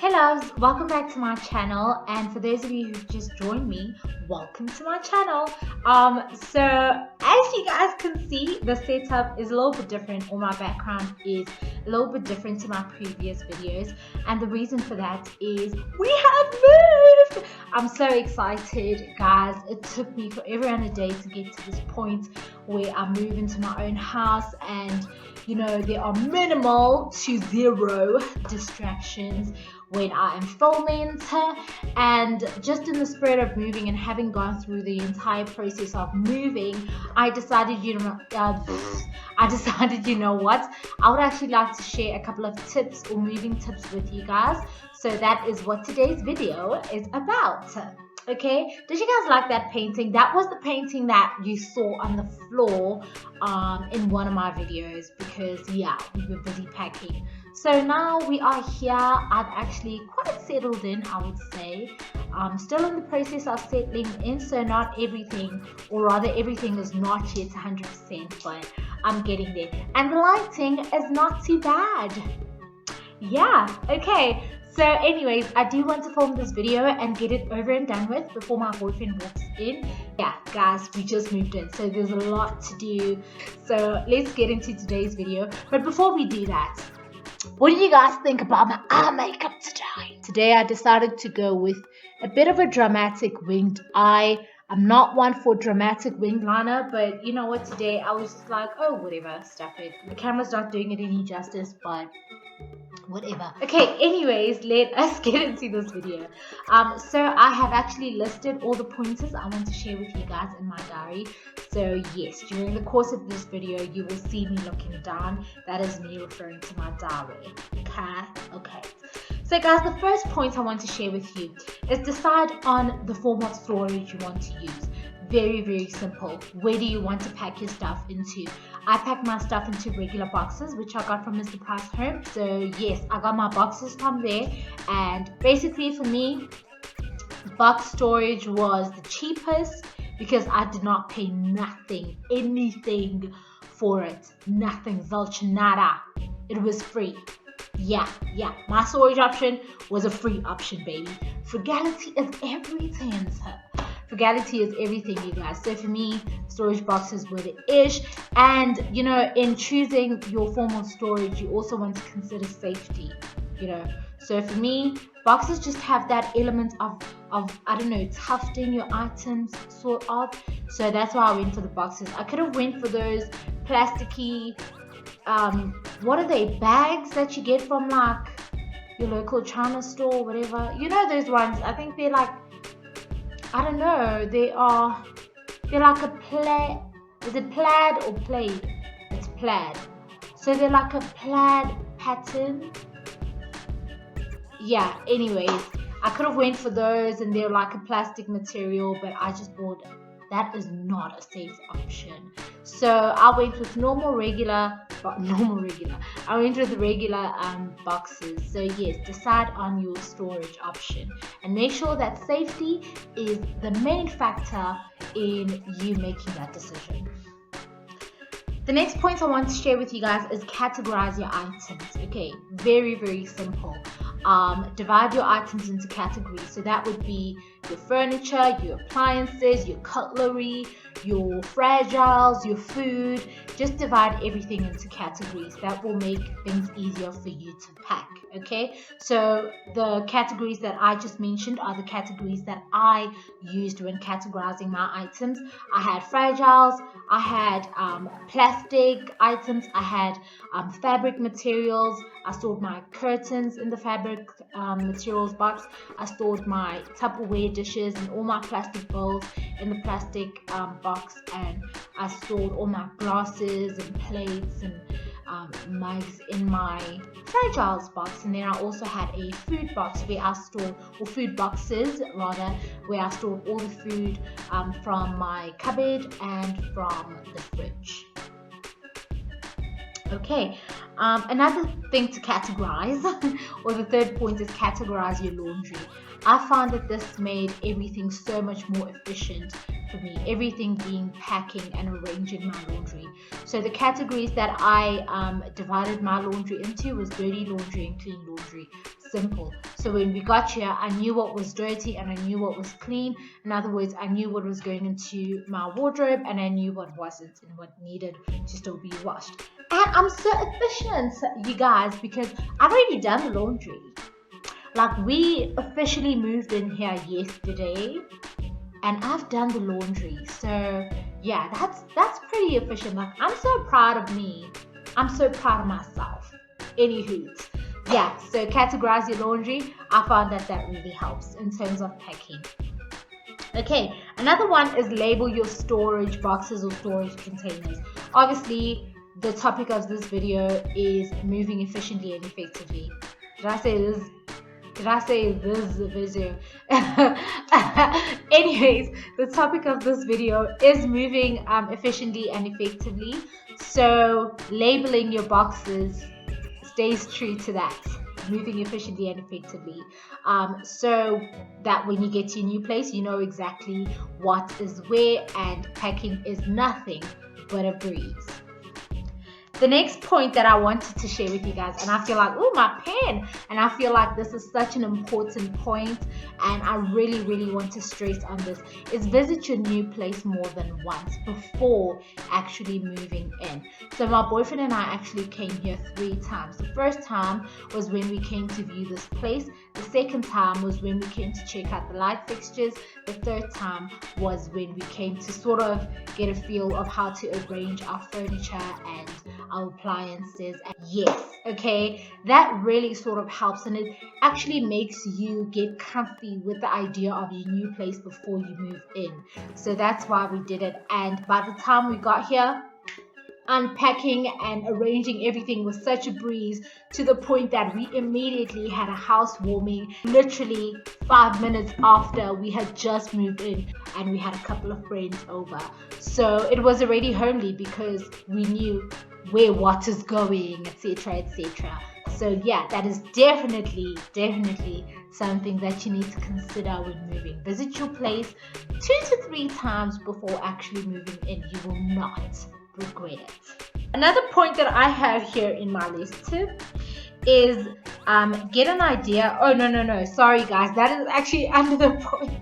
Hey loves, welcome back to my channel, and for those of you who've just joined me, welcome to my channel. So as you guys can see, the setup is a little bit different, or my background is a little bit different to my previous videos, and the reason for that is we have moved. I'm so excited, guys. It took me forever and a day to get to this point where I move into my own house, and you know, there are minimal to zero distractions when I am filming, and just in the spirit of moving and having gone through the entire process of moving, I decided, you know what, I would actually like to share a couple of tips or moving tips with you guys. So that is what today's video is about. Okay, did you guys like that painting? That was the painting that you saw on the floor in one of my videos, because yeah, we were busy packing. So now we are here. I've actually quite settled in, I would say. I'm still in the process of settling in, so not everything, or rather everything is not yet 100%, but I'm getting there. And the lighting is not too bad. Yeah, okay. So anyways, I do want to film this video and get it over and done with before my boyfriend walks in. Yeah, guys, we just moved in, so there's a lot to do. So let's get into today's video. But before we do that, what do you guys think about my eye makeup today? Today I decided to go with a bit of a dramatic winged eye. I'm not one for dramatic winged liner, but you know what, today I was just like, oh, whatever, stuff it. The camera's not doing it any justice, but whatever. Okay, anyways, let us get into this video. So I have actually listed all the pointers I want to share with you guys in my diary. So yes, during the course of this video, you will see me looking down. That is me referring to my diary. Okay. So guys, the first point I want to share with you is decide on the form of storage you want to use. Very, very simple. Where do you want to pack your stuff into? I pack my stuff into regular boxes, which I got from Mr. Price Home. So yes, I got my boxes from there. And basically for me, box storage was the cheapest because I did not pay anything for it. Nothing, zilch, nada. It was free. Yeah, my storage option was a free option, baby. Frugality is everything. Frugality is everything, you guys. So for me, storage boxes were the ish. And you know, in choosing your form of storage, you also want to consider safety, you know. So for me, boxes just have that element of I don't know, tufting your items, sort of. So that's why I went for the boxes. I could have went for those plasticky what are they, bags that you get from like your local China store, whatever, you know, those ones. I think they're like, I don't know, they're like a plaid. Is it plaid or plaid? It's plaid. So they're like a plaid pattern. Yeah, anyways, I could have went for those, and they're like a plastic material, but I just bought, that is not a safe option. So I went with regular. I went with the regular boxes. So yes, decide on your storage option and make sure that safety is the main factor in you making that decision. The next point I want to share with you guys is categorize your items. Okay, very, very simple. Divide your items into categories. So that would be your furniture, your appliances, your cutlery, your fragiles, your food. Just divide everything into categories. That will make things easier for you to pack. Okay, so the categories that I just mentioned are the categories that I used when categorizing my items. I had fragiles, I had plastic items, I had fabric materials. I stored my curtains in the fabric materials box. I stored my Tupperware dishes and all my plastic bowls in the plastic box, and I stored all my glasses and plates and mugs in my fragiles box. And then I also had a food box where I stored, or food boxes rather, where I stored all the food from my cupboard and from the fridge. Okay, another thing to categorize, or the third point, is categorize your laundry. I found that this made everything so much more efficient for me, everything being packing and arranging my laundry. So the categories that I divided my laundry into was dirty laundry and clean laundry. So simple. So when we got here, I knew what was dirty and I knew what was clean. In other words, I knew what was going into my wardrobe and I knew what wasn't and what needed to still be washed. And I'm so efficient, you guys, because I've already done the laundry. Like, we officially moved in here yesterday and I've done the laundry. So yeah, that's pretty efficient. Like, I'm so proud of me. I'm so proud of myself. Anywho, yeah, so categorize your laundry. I found that really helps in terms of packing. Okay, another one is label your storage boxes or storage containers. Obviously, the topic of this video is moving efficiently and effectively. Did I say this? Did I say this video? Anyways, the topic of this video is moving efficiently and effectively. So labeling your boxes stays true to that. Moving efficiently and effectively. So that when you get to your new place, you know exactly what is where, and packing is nothing but a breeze. The next point that I wanted to share with you guys, and I feel like, oh, my pen, and I feel like this is such an important point, and I really want to stress on this, is visit your new place more than once before actually moving in. So my boyfriend and I actually came here 3 times. The first time was when we came to view this place. The second time was when we came to check out the light fixtures. The third time was when we came to sort of get a feel of how to arrange our furniture and our appliances. And yes, okay, that really sort of helps, and it actually makes you get comfy with the idea of your new place before you move in. So that's why we did it. And by the time we got here, unpacking and arranging everything was such a breeze, to the point that we immediately had a housewarming literally 5 minutes after we had just moved in, and we had a couple of friends over. So it was already homely because we knew where what is going, etc, etc. So yeah, that is definitely something that you need to consider when moving. Visit your place 2 to 3 times before actually moving in. You will not regret it. Another point that I have here in my list tip is get an idea. Oh, no, sorry guys, that is actually under the point.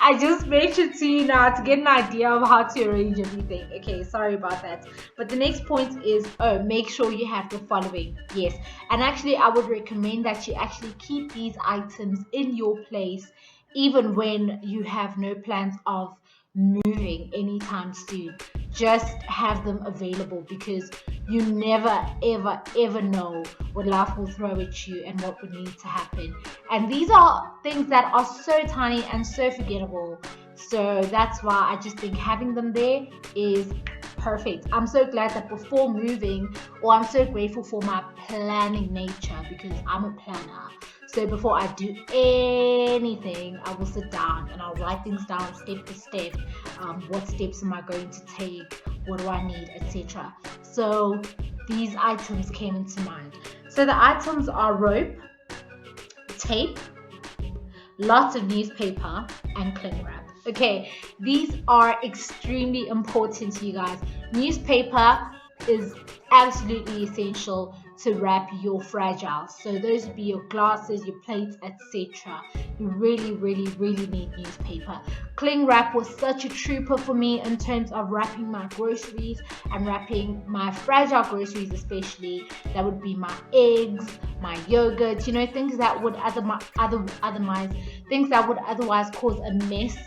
I just mentioned to you now to get an idea of how to arrange everything. Okay, sorry about that. But the next point is, make sure you have the following. Yes, and actually I would recommend that you actually keep these items in your place even when you have no plans of moving anytime soon. Just have them available, because you never ever know what life will throw at you and what would need to happen. And these are things that are so tiny and so forgettable. So that's why I just think having them there is perfect. I'm so glad that before moving, or I'm so grateful for my planning nature, because I'm a planner. So before I do anything, I will sit down and I'll write things down step by step. What steps am I going to take? What do I need, etc. So these items came into mind. So the items are rope, tape, lots of newspaper, and cling wrap. Okay, these are extremely important to you guys. Newspaper is absolutely essential to wrap your fragile. So those would be your glasses, your plates, etc. You really need newspaper. Cling wrap was such a trooper for me in terms of wrapping my groceries and wrapping my fragile groceries, especially. That would be my eggs, my yogurt, you know, things that would otherwise cause a mess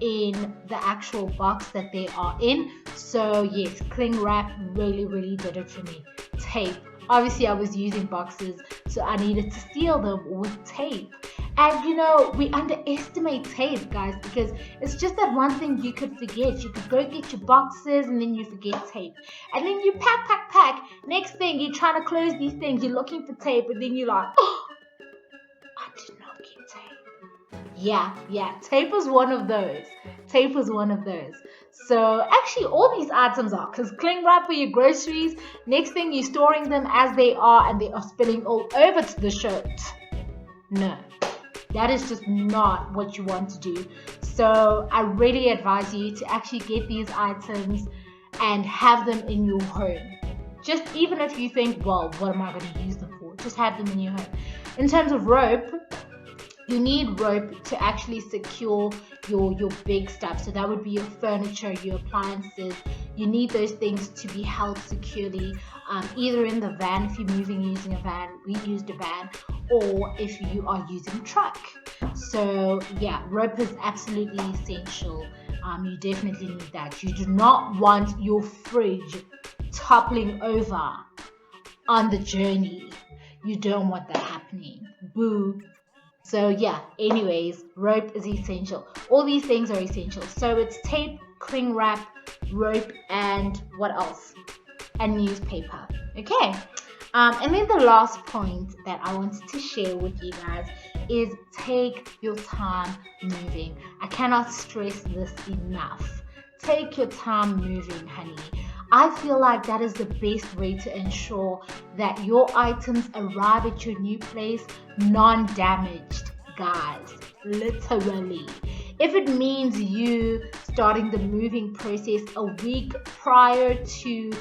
in the actual box that they are in. So yes, cling wrap really did it for me. Tape, obviously I was using boxes, so I needed to seal them with tape. And you know, we underestimate tape, guys, because it's just that one thing you could forget. You could go get your boxes and then you forget tape, and then you pack. Next thing, you're trying to close these things, you're looking for tape, and then you're like, oh, I did not get tape. Yeah, tape was one of those. So actually all these items are, because cling wrap for your groceries, next thing you're storing them as they are and they are spilling all over to the shirt. No, that is just not what you want to do. So I really advise you to actually get these items and have them in your home. Just even if you think, well, what am I going to use them for? Just have them in your home. In terms of rope, you need rope to actually secure your big stuff. So that would be your furniture, your appliances. You need those things to be held securely, either in the van if you're moving using a van. We used a van, or if you are using a truck. So yeah, rope is absolutely essential. You definitely need that. You do not want your fridge toppling over on the journey. You don't want that happening. Boo. So yeah, anyways, rope is essential. All these things are essential. So it's tape, cling wrap, rope, and what else? And newspaper. Okay. And then the last point that I wanted to share with you guys is take your time moving. I cannot stress this enough. Take your time moving, honey. I feel like that is the best way to ensure that your items arrive at your new place non-damaged, guys. Literally. If it means you starting the moving process a week prior to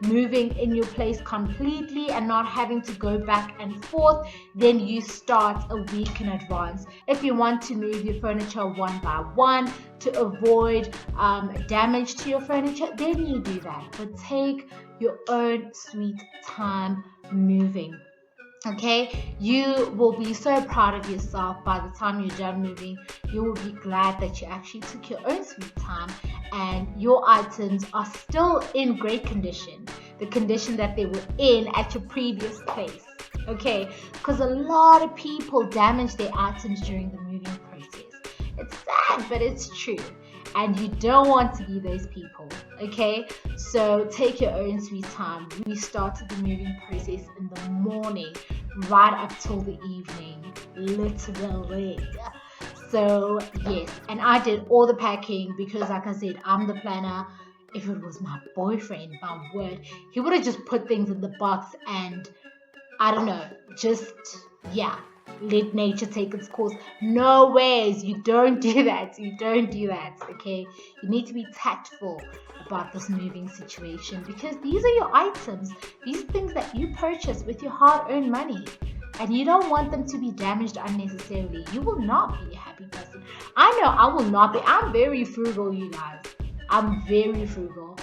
moving in your place completely and not having to go back and forth, then you start a week in advance. If you want to move your furniture one by one to avoid damage to your furniture, then you do that. But take your own sweet time moving. Okay, you will be so proud of yourself by the time you're done moving. You will be glad that you actually took your own sweet time and your items are still in great condition, the condition that they were in at your previous place. Okay, because a lot of people damage their items during the moving process. It's sad, but it's true. And you don't want to be those people, okay? So take your own sweet time. We started the moving process in the morning, right up till the evening, literally. So yes, and I did all the packing because, like I said, I'm the planner. If it was my boyfriend, my word, he would have just put things in the box and I don't know, just yeah, let nature take its course. No ways, you don't do that. You don't do that, okay? You need to be tactful about this moving situation because these are your items. These are things that you purchase with your hard-earned money. And you don't want them to be damaged unnecessarily. You will not be a happy person. I know I will not be. I'm very frugal, you guys. I'm very frugal.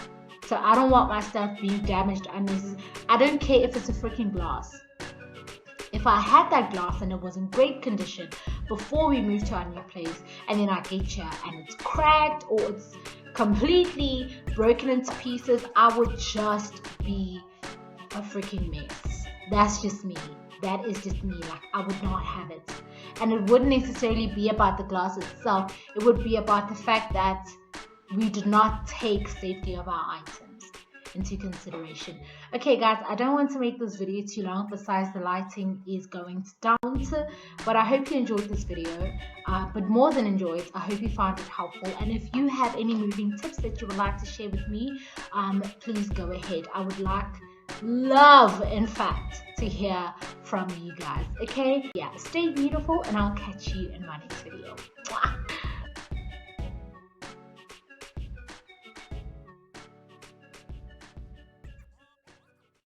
So I don't want my stuff being damaged unnecessarily. I don't care if it's a freaking glass. If I had that glass and it was in great condition before we moved to our new place, and then I get here and it's cracked or it's completely broken into pieces, I would just be a freaking mess. That's just me. That is just me. Like, I would not have it. And it wouldn't necessarily be about the glass itself. It would be about the fact that we did not take safety of our items into consideration. Okay guys, I don't want to make this video too long, besides the lighting is going down to, but I hope you enjoyed this video. But more than enjoyed, I hope you found it helpful, and if you have any moving tips that you would like to share with me, please go ahead. I would love in fact to hear from you guys. Okay, yeah, stay beautiful and I'll catch you in my next video. Mwah.